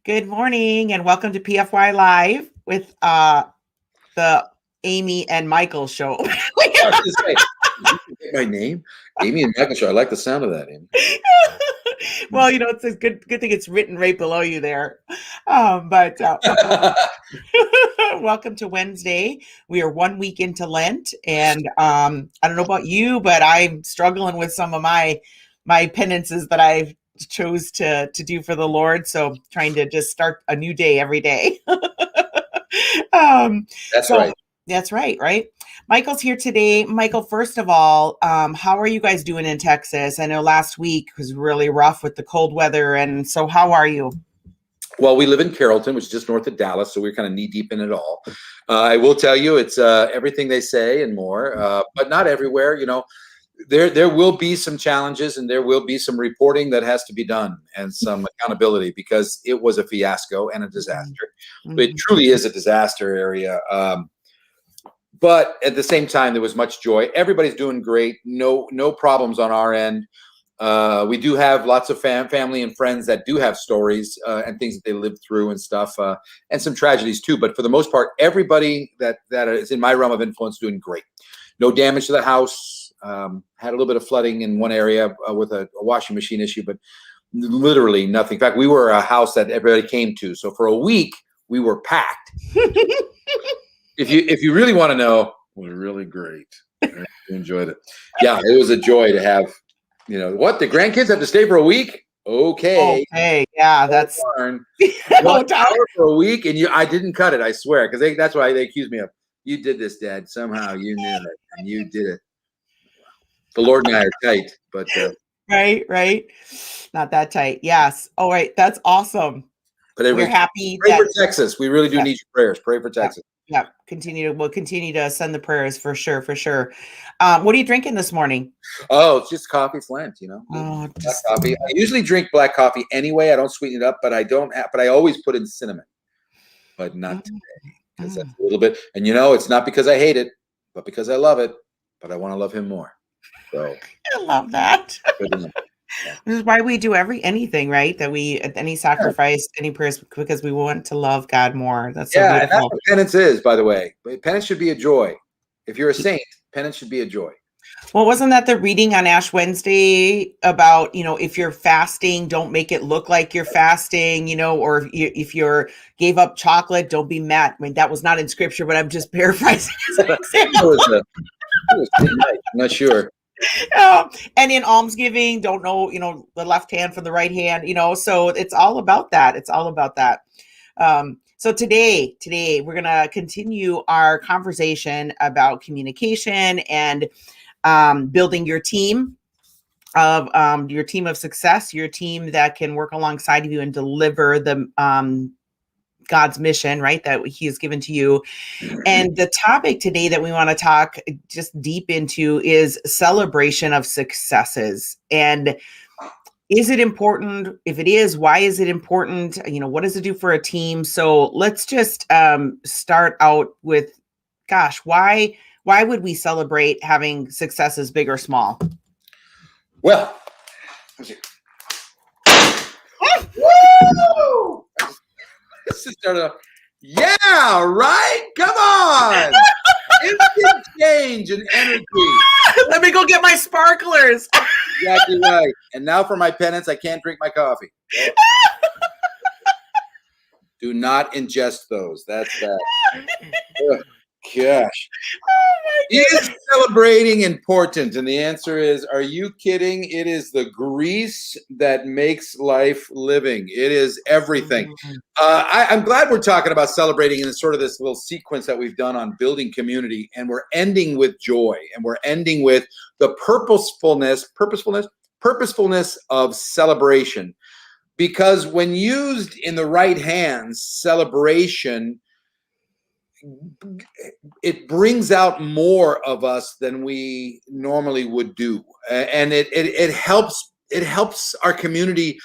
Good morning and welcome to PFY Live with the Amy and Michael show. I was gonna say, you can get my name, Amy and Michael Show. I like the sound of that, Amy. Well, it's a good thing it's written right below you there. But welcome to Wednesday. We are 1 week into Lent, and I don't know about you, but I'm struggling with some of my penances that I chose to do for the Lord. So trying to just start a new day every day. That's right. That's right, right? Michael's here today. Michael, first of all, how are you guys doing in Texas? I know last week was really rough with the cold weather, and so how are you? Well, we live in Carrollton, which is just north of Dallas, so we're kind of knee deep in it all. I will tell you, it's everything they say and more, but not everywhere. There will be some challenges, and there will be some reporting that has to be done, and some accountability, because it was a fiasco and a disaster. Mm-hmm. It truly is a disaster area. But at the same time, there was much joy. Everybody's doing great. No problems on our end. We do have lots of family and friends that do have stories and things that they lived through and stuff, and some tragedies too. But for the most part, everybody that is in my realm of influence doing great. No damage to the house. Had a little bit of flooding in one area with a washing machine issue, but literally nothing. In fact, we were a house that everybody came to. So for a week, we were packed. If you really want to know, it was really great. I enjoyed it. Yeah, it was a joy to have. What, the grandkids have to stay for a week? Okay, yeah, that's darn. 1 hour for a week, and I didn't cut it. I swear, because that's why they accused me of. You did this, Dad. Somehow you knew it, and you did it. The Lord and I are tight, but right, not that tight. Yes. All right, that's awesome. But we're happy. Pray for Texas. We really do need your prayers. Pray for Texas. Yeah, we'll continue to send the prayers for sure. What are you drinking this morning? Oh, it's just coffee Flint, Oh, black coffee. I usually drink black coffee anyway. I don't sweeten it up, but I always put in cinnamon. But not today, because that's a little bit. And it's not because I hate it, but because I love it. But I want to love him more. So I love that. Yeah. This is why we do anything, right? That we, any sacrifice, any prayers, because we want to love God more. That's so beautiful. That's what penance is, by the way. Penance should be a joy. If you're a saint, penance should be a joy. Well, wasn't that the reading on Ash Wednesday about, if you're fasting, don't make it look like you're fasting, or if you're gave up chocolate, don't be mad. I mean, that was not in scripture, but I'm just paraphrasing. It was I'm not sure. And in almsgiving, don't know, the left hand from the right hand, so it's all about that. It's all about that. So today we're going to continue our conversation about communication and building your team of success, your team that can work alongside of you and deliver the God's mission, right, that he has given to you. And the topic today that we want to talk just deep into is celebration of successes. And is it important? If it is, why is it important? What does it do for a team? So let's just start out with, why would we celebrate having successes, big or small? Well, woo! This is started off. Yeah, right? Come on. Instant change and energy. Let me go get my sparklers. Exactly right. And now for my penance, I can't drink my coffee. Do not ingest those. That's bad. Oh, gosh. Is celebrating important? And the answer is, are you kidding? It is the grease that makes life living. It is everything. I'm glad we're talking about celebrating in sort of this little sequence that we've done on building community. And we're ending with joy. And we're ending with the purposefulness of celebration. Because when used in the right hands, celebration, it brings out more of us than we normally would do, and it helps our community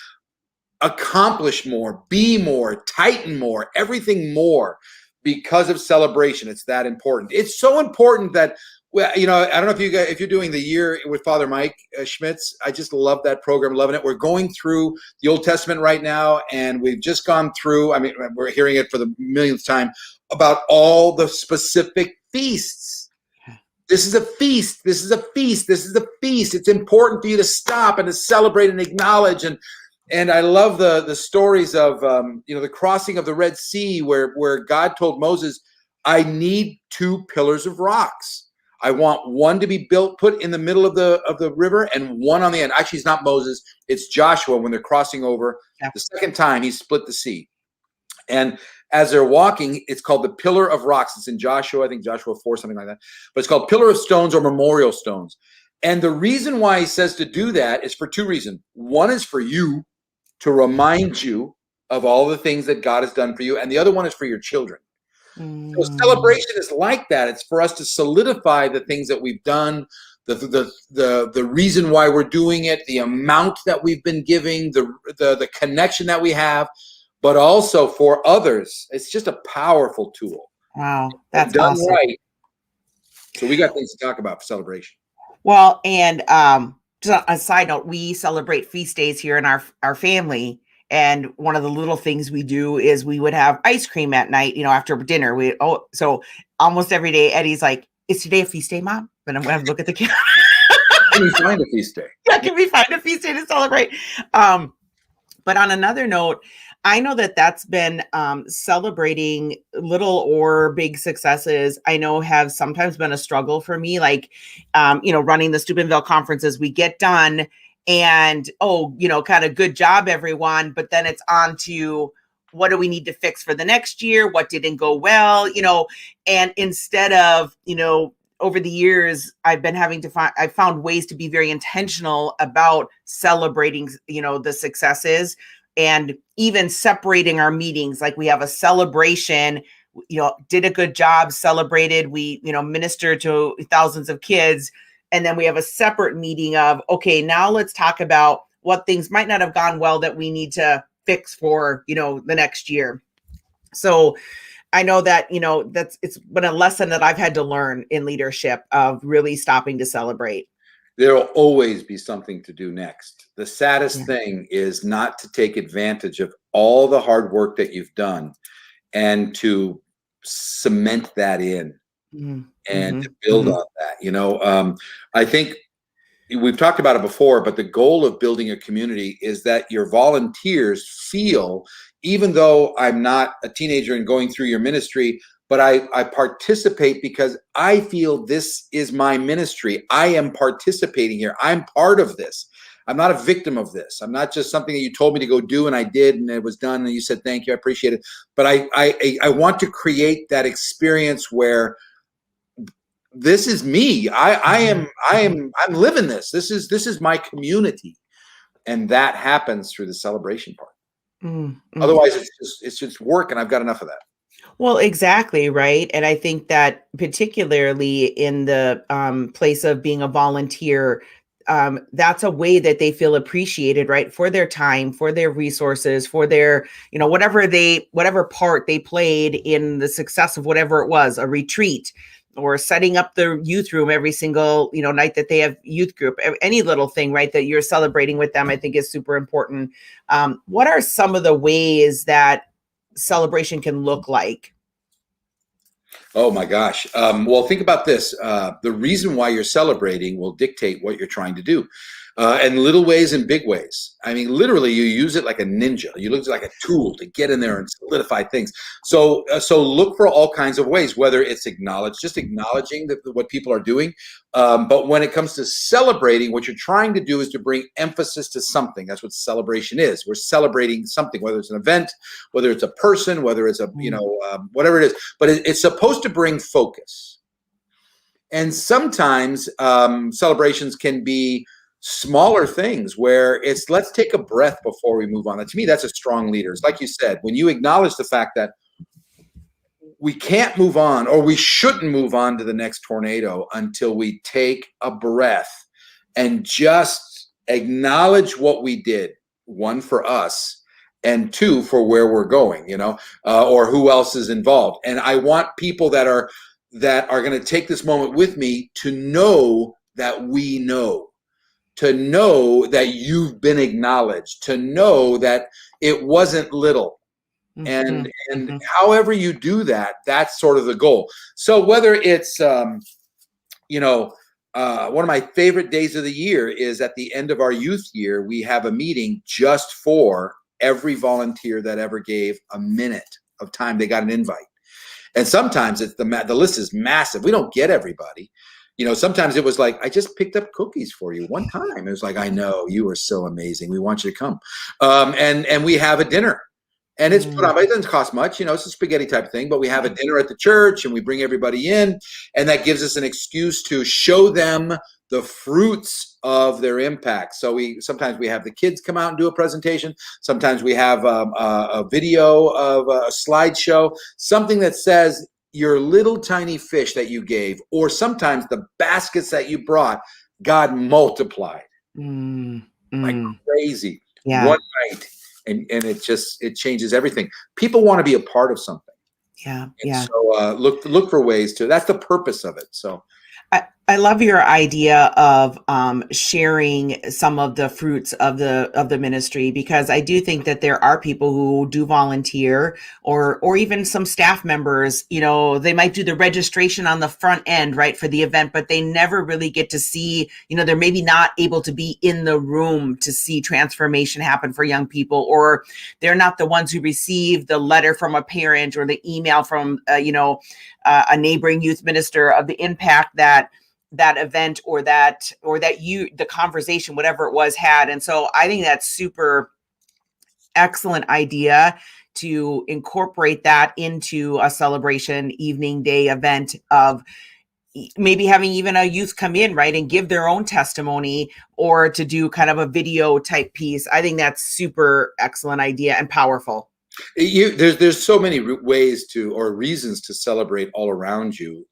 accomplish more, be more, tighten more, everything more, because of celebration. It's that important. It's so important that Well, you know, I don't know if you guys, if you're doing the year with Father Mike Schmitz, I just love that program, loving it. We're going through the Old Testament right now, and we've just gone through, I mean, we're hearing it for the millionth time about all the specific feasts. This is a feast. This is a feast. This is a feast. It's important for you to stop and to celebrate and acknowledge. And I love the stories of you know, the crossing of the Red Sea, where God told Moses, I need two pillars of rocks. I want one to be built, put in the middle of the river, and one on the end. Actually, it's not Moses; it's Joshua when they're crossing over. Yeah. The second time, he split the sea, and as they're walking, it's called the pillar of rocks. It's in Joshua, I think Joshua 4, something like that. But it's called pillar of stones or memorial stones. And the reason why he says to do that is for two reasons. One is for you to remind you of all the things that God has done for you, and the other one is for your children. So celebration is like that. It's for us to solidify the things that we've done, the reason why we're doing it, the amount that we've been giving, the connection that we have, but also for others. It's just a powerful tool. Wow, that's Done awesome. right. So we got things to talk about for celebration. Well, and just a side note, we celebrate feast days here in our family. And one of the little things we do is we would have ice cream at night, you know, after dinner. So almost every day, Eddie's like, "Is today a feast day, Mom?" And I'm going to look at the camera. Can we find a feast day? Yeah, can we find a feast day to celebrate? But on another note, I know that that's been celebrating little or big successes. I know have sometimes been a struggle for me, like, you know, running the Steubenville conferences. We get done and, oh, you know, kind of good job, everyone. But then it's on to what do we need to fix for the next year? What didn't go well, you know, and instead of, you know, over the years, I've been having to find, I found ways to be very intentional about celebrating, you know, the successes and even separating our meetings. Like we have a celebration, you know, did a good job, celebrated, we, you know, ministered to thousands of kids. And then we have a separate meeting of, okay, now let's talk about what things might not have gone well that we need to fix for, you know, the next year. So I know that, you know, it's been a lesson that I've had to learn in leadership of really stopping to celebrate. There'll always be something to do next. The saddest Yeah. thing is not to take advantage of all the hard work that you've done and to cement that in and to build on that. You know, I think we've talked about it before, but the goal of building a community is that your volunteers feel, even though I'm not a teenager and going through your ministry, but I participate because I feel this is my ministry. I am participating here. I'm part of this. I'm not a victim of this. I'm not just something that you told me to go do and I did and it was done and you said thank you, I appreciate it. But I want to create that experience where this is me. I'm living this. This is my community, and that happens through the celebration part. Otherwise, it's just work, and I've got enough of that. Well, exactly, right. And I think that particularly in the place of being a volunteer, that's a way that they feel appreciated, right? For their time, for their resources, for their, you know, whatever part they played in the success of whatever it was, a retreat or setting up the youth room every single, you know, night that they have youth group, any little thing, right, that you're celebrating with them, I think is super important. What are some of the ways that celebration can look like? Oh my gosh. Well, think about this. The reason why you're celebrating will dictate what you're trying to do. In little ways and big ways. I mean, literally, you use it like a ninja. You look like a tool to get in there and solidify things. So look for all kinds of ways, whether it's just acknowledging what people are doing. But when it comes to celebrating, what you're trying to do is to bring emphasis to something. That's what celebration is. We're celebrating something, whether it's an event, whether it's a person, whether it's a, you know, whatever it is. But it's supposed to bring focus. And sometimes celebrations can be smaller things where it's let's take a breath before we move on. And to me, that's a strong leader. It's like you said, when you acknowledge the fact that we can't move on or we shouldn't move on to the next tornado until we take a breath and just acknowledge what we did, one for us and two for where we're going, you know, or who else is involved. And I want people that are that are going to take this moment with me to know that we know, to know that you've been acknowledged, to know that it wasn't little. Mm-hmm. And Mm-hmm. however you do that, that's sort of the goal. So whether it's one of my favorite days of the year is at the end of our youth year, we have a meeting just for every volunteer that ever gave a minute of time. They got an invite. And sometimes it's the list is massive. We don't get everybody. Sometimes it was like, I just picked up cookies for you one time. It was like, I know, you are so amazing. We want you to come. And we have a dinner. And it's put on, but it doesn't cost much. It's a spaghetti type of thing, but we have a dinner at the church and we bring everybody in, and that gives us an excuse to show them the fruits of their impact. So sometimes we have the kids come out and do a presentation. Sometimes we have a video of a slideshow, something that says your little tiny fish that you gave, or sometimes the baskets that you brought, God multiplied like crazy. Yeah. One night. And it changes everything. People want to be a part of something. Yeah. And Yeah. so look for ways to. That's the purpose of it. So I love your idea of sharing some of the fruits of the ministry, because I do think that there are people who do volunteer, or even some staff members. They might do the registration on the front end, right, for the event, but they never really get to see. They're maybe not able to be in the room to see transformation happen for young people, or they're not the ones who receive the letter from a parent or the email from a neighboring youth minister of the impact that event or the conversation, whatever it was, had. And so I think that's super excellent idea to incorporate that into a celebration evening day event, of maybe having even a youth come in, right, and give their own testimony, or to do kind of a video type piece. I think that's super excellent idea and powerful. There's so many ways to, or reasons to, celebrate all around you.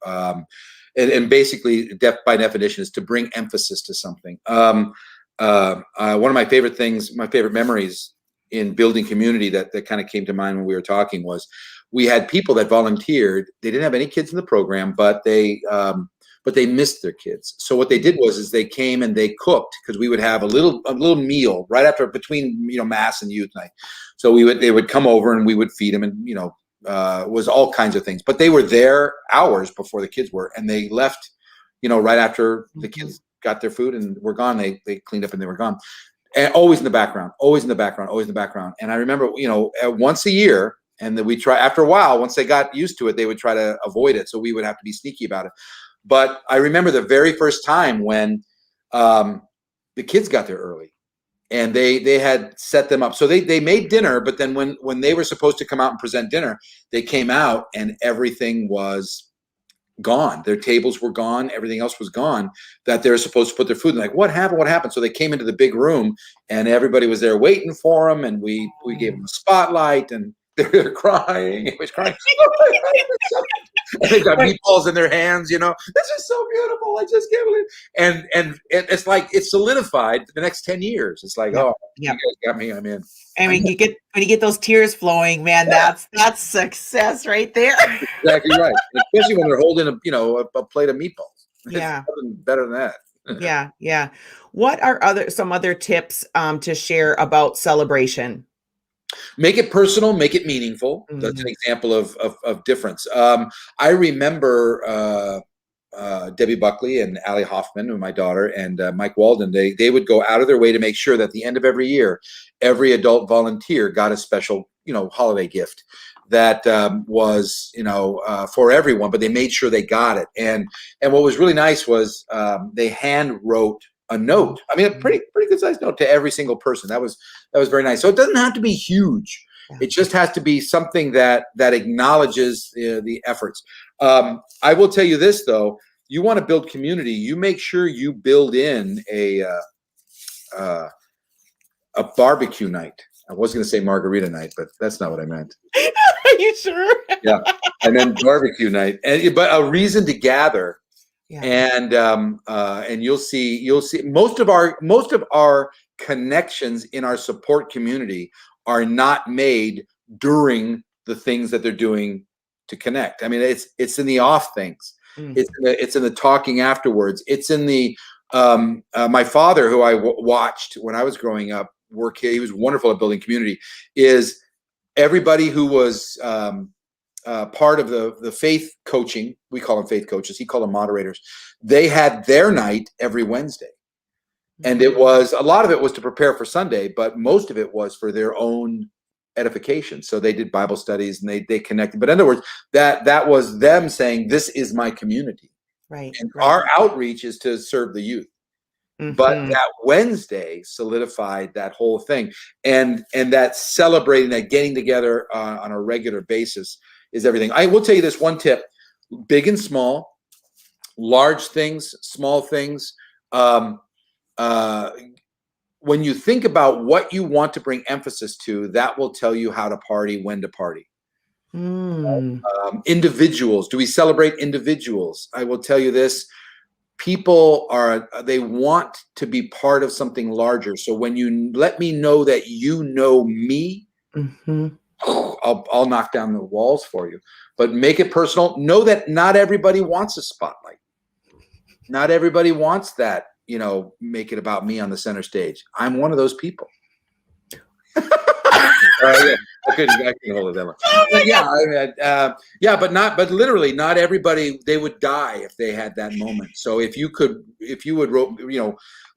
And basically, by definition, is to bring emphasis to something. One of my favorite things, my favorite memories in building community that kind of came to mind when we were talking was, we had people that volunteered. They didn't have any kids in the program, but they missed their kids. So what they did was they came and they cooked, because we would have a little meal right after, between mass and youth night. So they would come over and we would feed them, and was all kinds of things. But they were there hours before the kids were, and they left right after the kids got their food and were gone. They cleaned up and they were gone. And always in the background, always in the background, always in the background. And I remember, once a year, and then we try, after a while, once they got used to it, they would try to avoid it. So we would have to be sneaky about it. But I remember the very first time when the kids got there early, and they had set them up. So they made dinner, but then when they were supposed to come out and present dinner, they came out and everything was gone. Their tables were gone. Everything else was gone that they were supposed to put their food in. Like, what happened? What happened? So they came into the big room, and everybody was there waiting for them, and we gave them a spotlight, and they're crying. It was crying. And they've got meatballs in their hands. This is so beautiful. I just can't believe. And it's like it's solidified for the next 10 years. It's like, oh, you guys got me. I'm in. I mean, when you get those tears flowing, man, that's success right there. Exactly right. Especially when they're holding a plate of meatballs. Yeah. It's nothing better than that. Yeah. What are some other tips to share about celebration? Make it personal, make it meaningful. That's an example of difference. I remember Debbie Buckley and Allie Hoffman, my daughter, and Mike Walden. They would go out of their way to make sure that at the end of every year, every adult volunteer got a special holiday gift that was for everyone, but they made sure they got it. And what was really nice was they hand wrote a note. I mean, a pretty good sized note to every single person. That was very nice. So it doesn't have to be huge. It just has to be something that acknowledges the efforts. I will tell you this though: you want to build community, you make sure you build in a barbecue night. I was going to say margarita night, but that's not what I meant. Are you sure? Yeah, and then barbecue night, but a reason to gather. Yeah. And you'll see most of our connections in our support community are not made during the things that they're doing to connect. I mean, it's in the off things. Mm. It's in the talking afterwards. It's in the my father, who I watched when I was growing up, work. He was wonderful at building community. Is everybody who was part of the faith coaching, we call them faith coaches, he called them moderators. They had their night every Wednesday. And it was, a lot of it was to prepare for Sunday, but most of it was for their own edification. So they did Bible studies and they connected. But in other words, that was them saying, this is my community. Right. And right. our outreach is to serve the youth. But that Wednesday solidified that whole thing. And that celebrating, that getting together on a regular basis is everything. I will tell you this one tip: big and small, large things, small things. When you think about what you want to bring emphasis to, that will tell you how to party, when to party. Individuals, do we celebrate individuals? I will tell you this: people they want to be part of something larger. So when you let me know that you know me, I'll knock down the walls for you. But make it personal. Know that not everybody wants a spotlight. Not everybody wants that, make it about me on the center stage. I'm one of those people. Yeah, I couldn't hold it that long. But literally, not everybody. They would die if they had that moment. So if you would,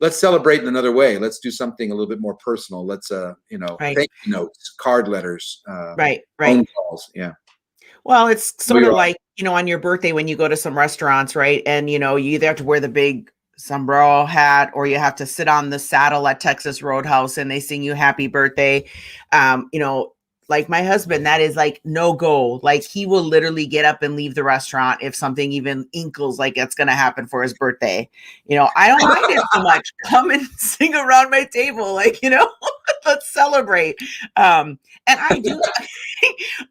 let's celebrate in another way. Let's do something a little bit more personal. Let's, Right. thank you notes, card letters, Right. phone calls. Yeah. Well, it's sort of like, on your birthday when you go to some restaurants, right? And, you either have to wear the big sombrero hat or you have to sit on the saddle at Texas Roadhouse and they sing you happy birthday. Like my husband, that is like no go. Like he will literally get up and leave the restaurant if something even inkles like it's going to happen for his birthday. I don't mind it so much. Come and sing around my table. Like, let's celebrate. And I do.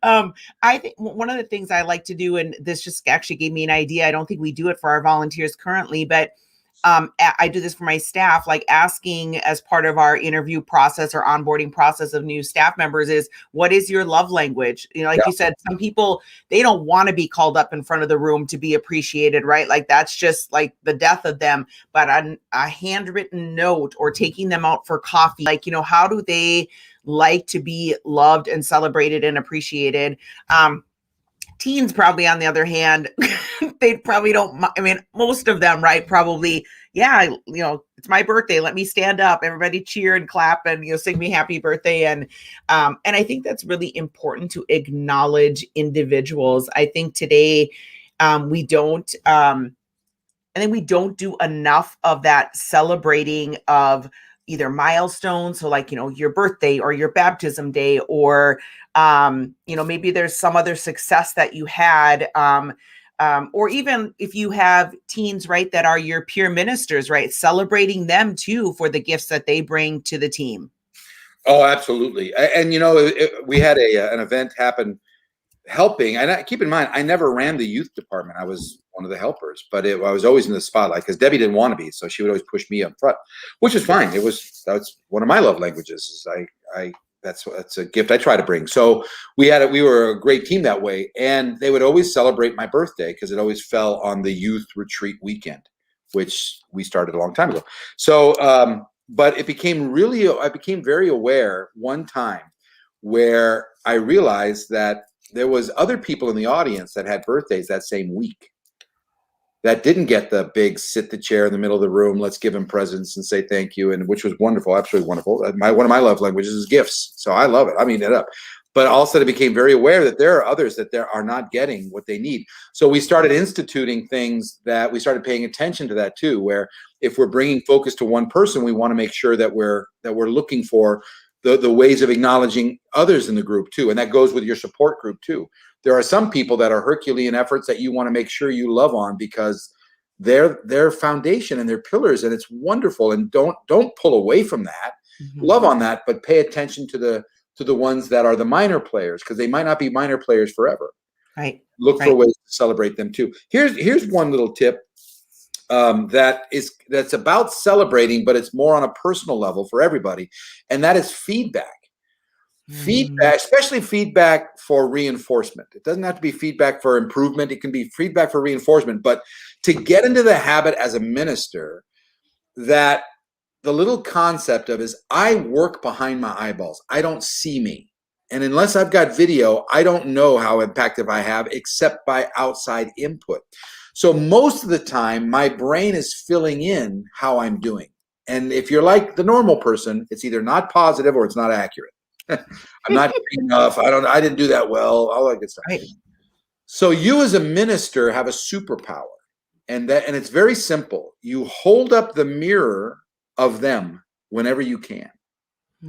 I think one of the things I like to do, and this just actually gave me an idea. I don't think we do it for our volunteers currently, but I do this for my staff, like asking as part of our interview process or onboarding process of new staff members is, what is your love language? You said, some people, they don't want to be called up in front of the room to be appreciated, right? Like that's just like the death of them. But a handwritten note or taking them out for coffee, like, how do they like to be loved and celebrated and appreciated? Teens probably, on the other hand, they probably don't. I mean, most of them, right? Probably, yeah. It's my birthday. Let me stand up. Everybody cheer and clap and sing me happy birthday. And I think that's really important to acknowledge individuals. I think today we don't. I think we don't do enough of that celebrating of either milestones, so like your birthday or your baptism day, or maybe there's some other success that you had, or even if you have teens, right, that are your peer ministers, right, celebrating them too for the gifts that they bring to the team. Oh, absolutely. And we had an event happen helping, and keep in mind, I never ran the youth department. I was one of the helpers, but I was always in the spotlight because Debbie didn't want to be, so she would always push me up front, which is fine. That's one of my love languages. Is that's a gift I try to bring. So we were a great team that way, and they would always celebrate my birthday because it always fell on the youth retreat weekend, which we started a long time ago. So, but I became very aware one time where I realized that there was other people in the audience that had birthdays that same week that didn't get the big sit the chair in the middle of the room, let's give them presents and say thank you, and which was wonderful, absolutely wonderful. One of my love languages is gifts, so I love it. I mean it up. But also I became very aware that there are others that are not getting what they need. So we started instituting things that we started paying attention to that too, where if we're bringing focus to one person, we want to make sure that we're looking for the ways of acknowledging others in the group too. And that goes with your support group too. There are some people that are Herculean efforts that you want to make sure you love on because they're foundation and they're pillars, and it's wonderful. And don't pull away from that. Love on that, but pay attention to the ones that are the minor players, because they might not be minor players forever. Right. Look for ways to celebrate them too. Here's one little tip that's about celebrating, but it's more on a personal level for everybody, and that is feedback. Mm. Feedback, especially feedback for reinforcement. It doesn't have to be feedback for improvement. It can be feedback for reinforcement. But to get into the habit as a minister, that the little concept of is I work behind my eyeballs. I don't see me. And unless I've got video, I don't know how impactful I have except by outside input. So most of the time, my brain is filling in how I'm doing. And if you're like the normal person, it's either not positive or it's not accurate. I'm not good enough. I didn't do that well. All that good stuff. Right. So you as a minister have a superpower. And it's very simple. You hold up the mirror of them whenever you can.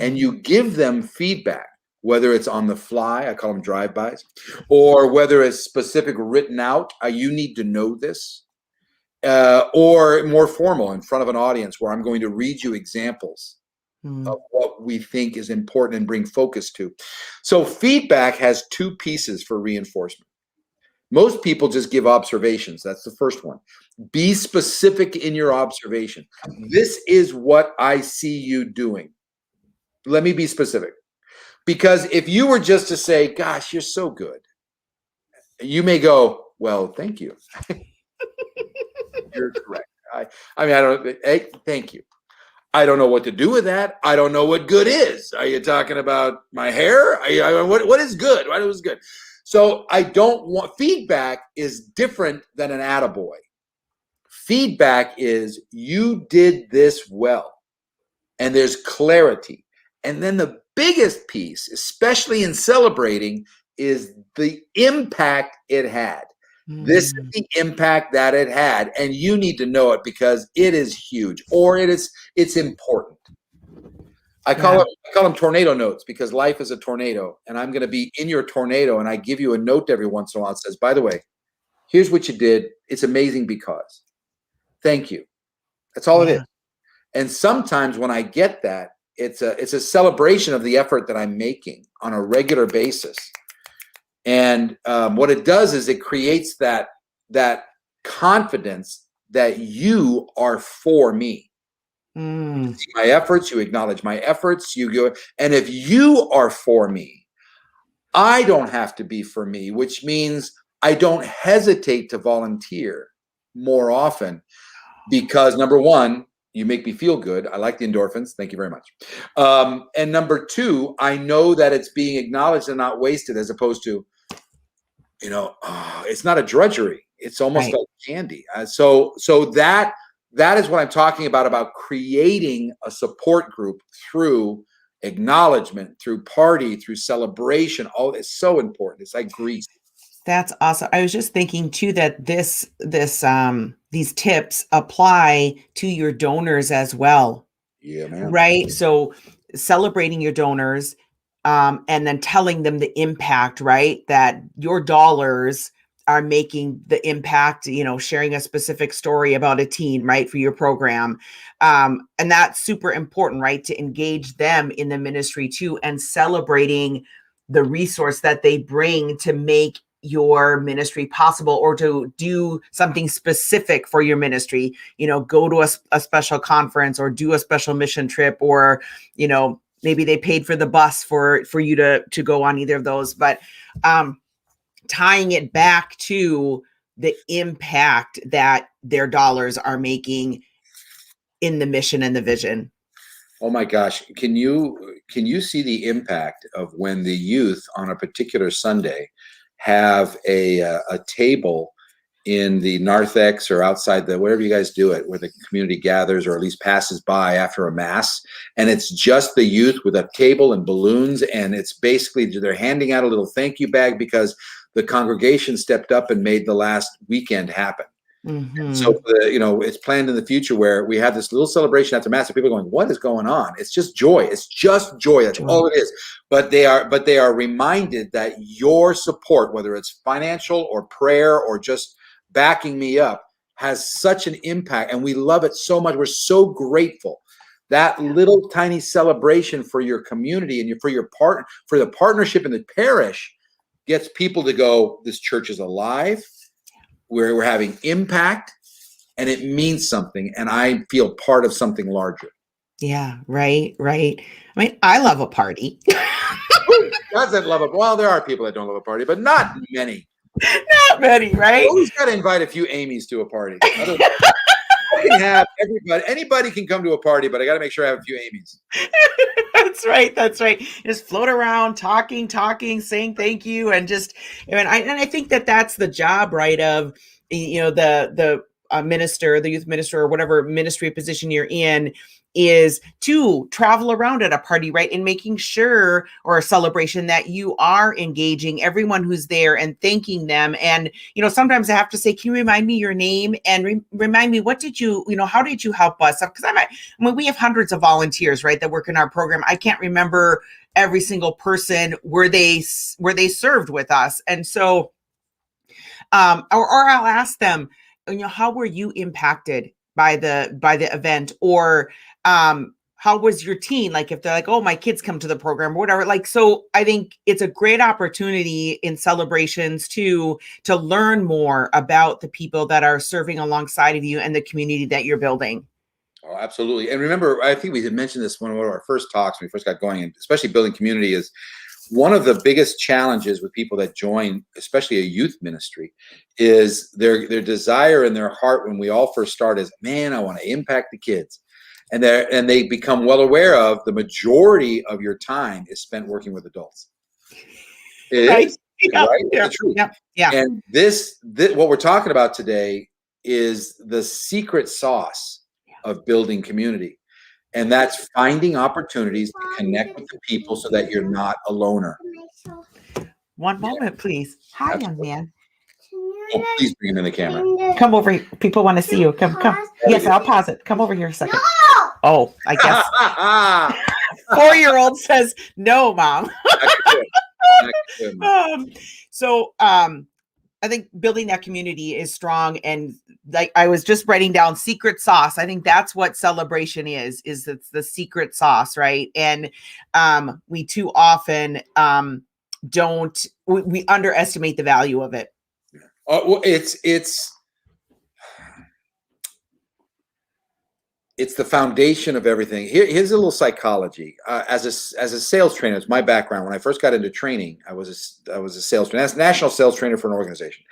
And you give them feedback, whether it's on the fly, I call them drive-bys, or whether it's specific written out, you need to know this, or more formal in front of an audience where I'm going to read you examples of what we think is important and bring focus to. So feedback has two pieces for reinforcement. Most people just give observations. That's the first one. Be specific in your observation. This is what I see you doing. Let me be specific. Because if you were just to say, gosh, you're so good, you may go, well, thank you. You're correct. I don't, hey, thank you. I don't know what to do with that. I don't know what good is. Are you talking about my hair? What is good? What is good? So I don't want, feedback is different than an attaboy. Feedback is you did this well. And there's clarity. And then the biggest piece, especially in celebrating, is the impact it had. This is the impact that it had, and you need to know it because it is huge, or it's important. I call them tornado notes because life is a tornado, and I'm going to be in your tornado, and I give you a note every once in a while that says, by the way, here's what you did. It's amazing because. Thank you. That's all it is. And sometimes when I get that, it's a celebration of the effort that I'm making on a regular basis. And what it does is it creates that confidence that you are for me. You see my efforts, you acknowledge my efforts, you go, and if you are for me, I don't have to be for me, which means I don't hesitate to volunteer more often because number one, you make me feel good. I like the endorphins. Thank you very much. And number two, I know that it's being acknowledged and not wasted as opposed to, it's not a drudgery. It's almost like candy. So that is what I'm talking about creating a support group through acknowledgement, through party, through celebration. All it's so important. It's like grease. That's awesome. I was just thinking too that these tips apply to your donors as well. Yeah, man. Right. So celebrating your donors, and then telling them the impact, right? That your dollars are making the impact, sharing a specific story about a teen, right, for your program. And that's super important, right? To engage them in the ministry too, and celebrating the resource that they bring to make your ministry possible or to do something specific for your ministry, go to a special conference or do a special mission trip, or, maybe they paid for the bus for you to go on either of those, but tying it back to the impact that their dollars are making in the mission and the vision. Oh my gosh. Can you see the impact of when the youth on a particular Sunday have a table in the narthex or outside wherever you guys do it, where the community gathers or at least passes by after a mass, and it's just the youth with a table and balloons, and it's basically they're handing out a little thank you bag because the congregation stepped up and made the last weekend happen. So it's planned in the future where we have this little celebration after mass and people are going, what is going on? It's just joy. It's just joy. That's all it is. But they are reminded that your support, whether it's financial or prayer or just backing me up, has such an impact, and we love it so much. We're so grateful. That little tiny celebration for your community and for your partner, for the partnership in the parish, gets people to go, this church is alive. We're having impact, and it means something, and I feel part of something larger. Yeah, right. I mean, I love a party. doesn't love a well, there are people that don't love a party, but not many. Not many, right? You always got to invite a few Amy's to a party. I can have everybody. Anybody can come to a party, but I got to make sure I have a few Amy's. That's right. That's right. Just float around, talking, saying thank you, and just, and I think that that's the job, right? Of, the minister, the youth minister, or whatever ministry position you're in, is to travel around at a party, right? And making sure, or a celebration, that you are engaging everyone who's there and thanking them. And, sometimes I have to say, can you remind me your name and remind me, what did you, how did you help us? Because we have hundreds of volunteers, right, that work in our program. I can't remember every single person where they served with us. And so, or I'll ask them, how were you impacted by the event? Or how was your teen? Like, if they're like, oh, my kids come to the program or whatever. Like, so I think it's a great opportunity in celebrations to learn more about the people that are serving alongside of you and the community that you're building. Oh, absolutely. And remember, I think we had mentioned this one of our first talks when we first got going, and especially building community is one of the biggest challenges with people that join, especially a youth ministry, is their desire in their heart when we all first start is, man, I want to impact the kids. And they become well aware of the majority of your time is spent working with adults. It right? is, yeah, right? Yeah, it's the truth. Yeah. And this what we're talking about today is the secret sauce of building community. And that's finding opportunities to connect with the people so that you're not a loner. One moment, please. Hi, young man. Oh, please bring him in the camera. Come over here. People want to see you. Come. Yes, I'll pause it. Come over here a second. No! Oh, I guess 4-year-old says no, Mom. So I think building that community is strong. And like I was just writing down secret sauce. I think that's what celebration is it's the secret sauce, right? And we too often we underestimate the value of it. Well, it's the foundation of everything. Here's a little psychology. As a sales trainer, it's my background. When I first got into training, I was a sales trainer, national sales trainer for an organization.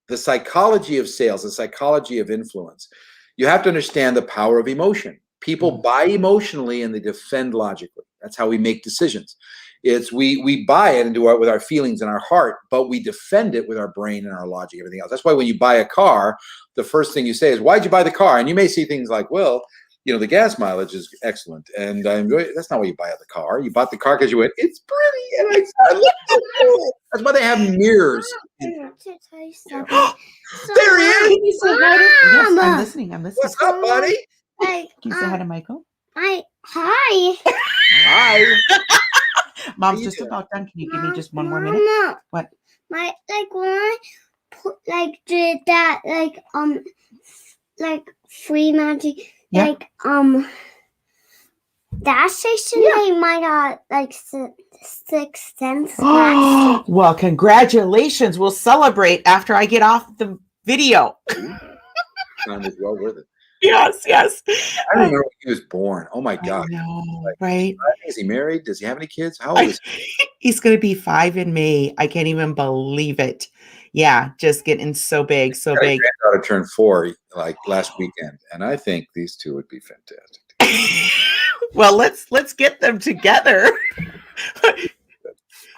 The psychology of sales, the psychology of influence, you have to understand the power of emotion. People buy emotionally and they defend logically. That's how we make decisions. It's we buy it and do it with our feelings and our heart, but we defend it with our brain and our logic, everything else. That's why when you buy a car, the first thing you say is, why'd you buy the car? And you may see things like, well, the gas mileage is excellent. And that's not why you buy the car. You bought the car because you went, it's pretty. And I looked at it. That's why they have mirrors. To tell you something. There he is. Can you say hi to? Yes, I'm listening. What's up, buddy? Like, can you say hi to Michael? Hi. Hi. Mom's just about done. Can you give me just one more minute? No. What? When I did that free magic that station they might got 6 cents. Well, congratulations. We'll celebrate after I get off the video. Time is well worth it. Yes. I remember when he was born. Oh my God. Right? Is he married? Does he have any kids? How old is he? He's going to be 5 in May. I can't even believe it. Yeah, just getting so big, so big. My granddaughter turned 4 last weekend, and I think these two would be fantastic. Well, let's get them together.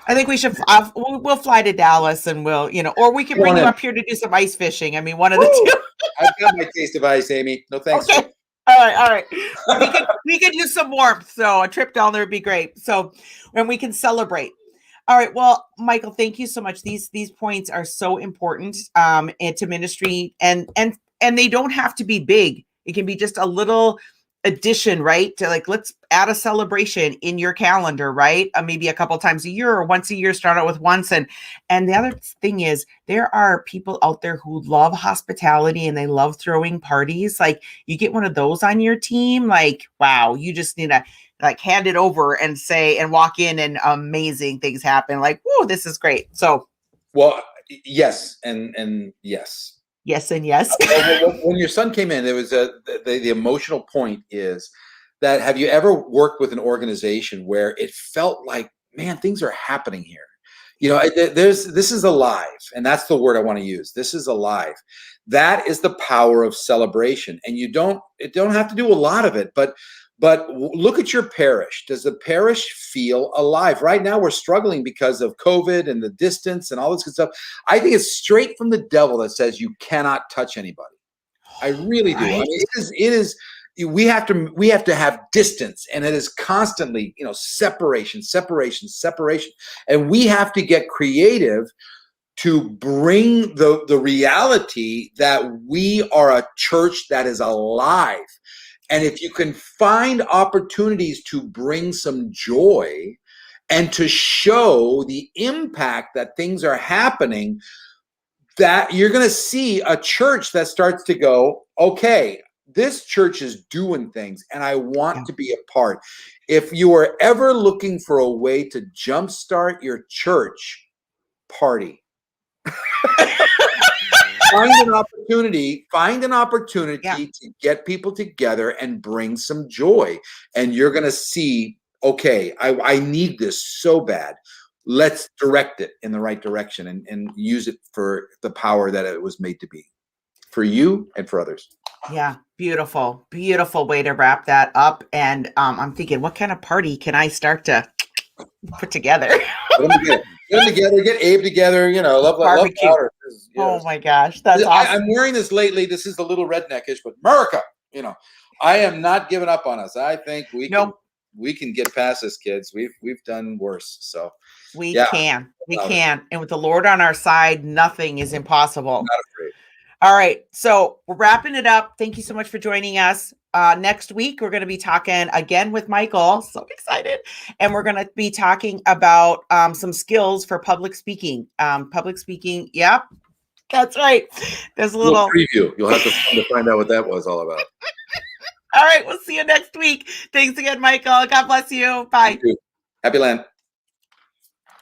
I think we should. We'll fly to Dallas, and we'll, or we can bring you up here to do some ice fishing. I mean, one of the two. I've got my taste of ice, Amy. No thanks. Okay. All right. We could use some warmth, so a trip down there would be great. So, and we can celebrate. All right. Well, Michael, thank you so much. These points are so important to ministry, and they don't have to be big. It can be just a little addition, right? To let's add a celebration in your calendar, right? Maybe a couple times a year or once a year, start out with once. And the other thing is there are people out there who love hospitality and they love throwing parties. Like you get one of those on your team, wow, you just need to hand it over and say, and walk in and amazing things happen. Whoa, this is great. So, well, yes. And yes. Yes and yes. When your son came in, there was the emotional point is that have you ever worked with an organization where it felt like, man, things are happening here? You know, this is alive, and that's the word I want to use. This is alive. That is the power of celebration, and you don't have to do a lot of it, but look at your parish. Does the parish feel alive? Right now, we're struggling because of COVID and the distance and all this good stuff. I think it's straight from the devil that says you cannot touch anybody. I really do. I mean, it is. We have to have distance, and it is constantly, separation, and we have to get creative to bring the reality that we are a church that is alive. And if you can find opportunities to bring some joy and to show the impact that things are happening, that you're going to see a church that starts to go, okay, this church is doing things and I want to be a part. If you are ever looking for a way to jumpstart your church, party. Find an opportunity to get people together and bring some joy. And you're going to see, okay, I need this so bad. Let's direct it in the right direction and use it for the power that it was made to be, for you and for others. Yeah, beautiful way to wrap that up. And I'm thinking, what kind of party can I start to put together? Get them together, get Abe together, love barbecue. Oh my gosh, that's awesome. I'm wearing this lately. This is a little redneckish, but America, I am not giving up on us. I think we can get past this, kids. We've done worse. So we can. And with the Lord on our side, nothing is impossible. I'm not afraid. All right. So we're wrapping it up. Thank you so much for joining us. Next week, we're going to be talking again with Michael. So excited. And we're going to be talking about some skills for public speaking. Yep. That's right. There's a little preview. You'll have to find out what that was all about. All right. We'll see you next week. Thanks again, Michael. God bless you. Bye. Happy Land.